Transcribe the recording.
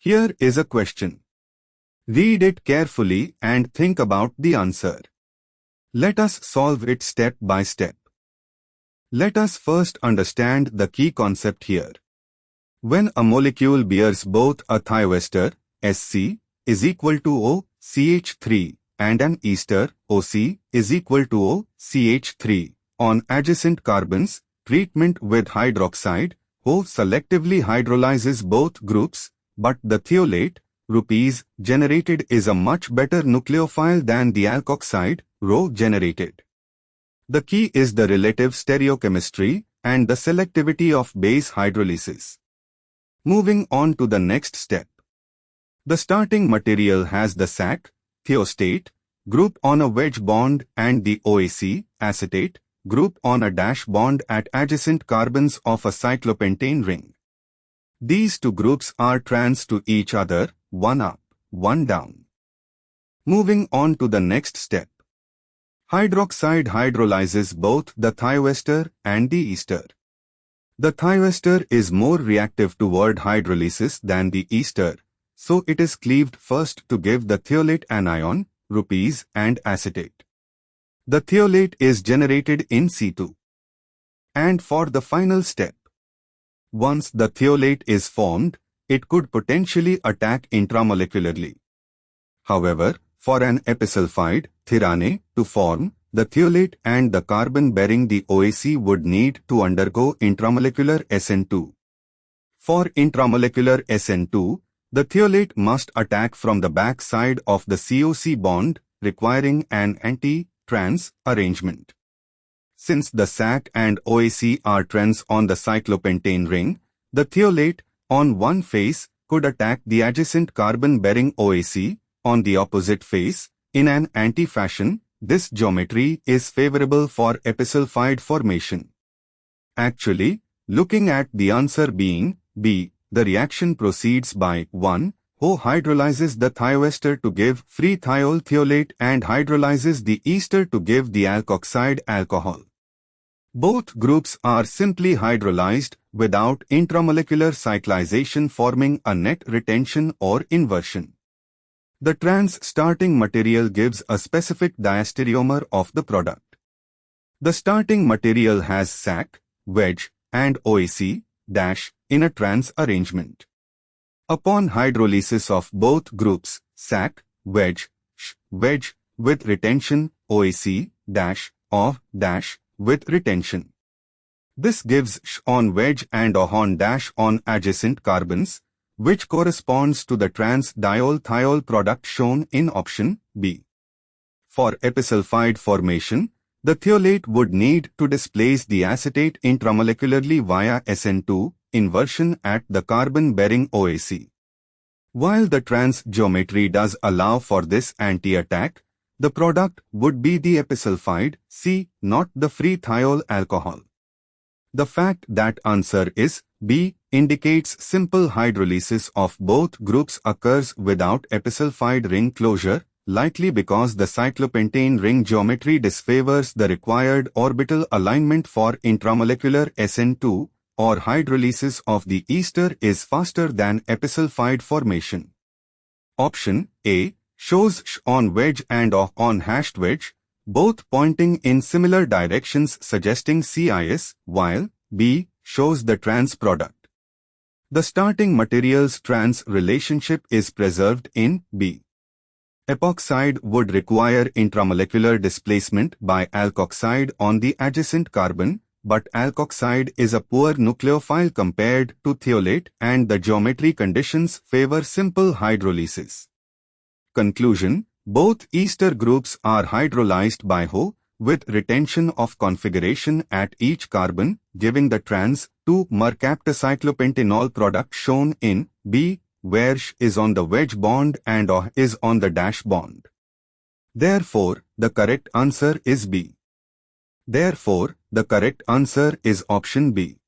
Here is a question. Read it carefully and think about the answer. Let us solve it step by step. Let us first understand the key concept here. When a molecule bears both a thioester, Sc, is equal to O, CH3, and an ester, OC, is equal to O, CH3, on adjacent carbons, treatment with hydroxide, O selectively hydrolyzes both groups, but the thiolate, Rs, generated is a much better nucleophile than the alkoxide, Rho, generated. The key is the relative stereochemistry and the selectivity of base hydrolysis. Moving on to the next step. The starting material has the Sac, thiostate, group on a wedge bond and the OAC, acetate, group on a dash bond at adjacent carbons of a cyclopentane ring. These two groups are trans to each other, one up, one down. Moving on to the next step. Hydroxide hydrolyzes both the thioester and the ester. The thioester is more reactive toward hydrolysis than the ester, so it is cleaved first to give the thiolate anion, Rs, and acetate. The thiolate is generated in C2. And for the final step. Once the thiolate is formed, it could potentially attack intramolecularly. However, for an episulfide, thyrane, to form, the thiolate and the carbon bearing the OAC would need to undergo intramolecular SN2. For intramolecular SN2, the thiolate must attack from the back side of the COC bond, requiring an anti-trans arrangement. Since the Sac and OAC are trans on the cyclopentane ring, the thiolate, on one face, could attack the adjacent carbon-bearing OAC, on the opposite face, in an anti-fashion. This geometry is favorable for episulfide formation. Actually, looking at the answer being B, the reaction proceeds by 1. O hydrolyzes the thioester to give free thiol thiolate and hydrolyzes the ester to give the alkoxide alcohol. Both groups are simply hydrolyzed without intramolecular cyclization, forming a net retention or inversion. The trans starting material gives a specific diastereomer of the product. The starting material has Sac, wedge, and OAC, dash, in a trans arrangement. Upon hydrolysis of both groups, Sac, wedge, wedge, with retention, OAC, dash, or dash, with retention. This gives Sh on wedge and O on dash on adjacent carbons, which corresponds to the trans-diol-thiol product shown in option B. For episulfide formation, the thiolate would need to displace the acetate intramolecularly via SN2 inversion at the carbon-bearing OAC. While the trans geometry does allow for this anti-attack, the product would be the episulfide C, not the free thiol alcohol. The fact that answer is B indicates simple hydrolysis of both groups occurs without episulfide ring closure, likely because the cyclopentane ring geometry disfavors the required orbital alignment for intramolecular SN2, or hydrolysis of the ester is faster than episulfide formation. Option A shows Sh on wedge and O on hashed wedge, both pointing in similar directions suggesting CIS, while B shows the trans product. The starting material's trans relationship is preserved in B. Epoxide would require intramolecular displacement by alkoxide on the adjacent carbon, but alkoxide is a poor nucleophile compared to thiolate and the geometry conditions favor simple hydrolysis. Conclusion: both ester groups are hydrolyzed by HO, with retention of configuration at each carbon, giving the trans-2-mercaptocyclopentanol product shown in B, where Sh is on the wedge bond and O is on the dash bond. Therefore, the correct answer is B. Therefore, the correct answer is option B.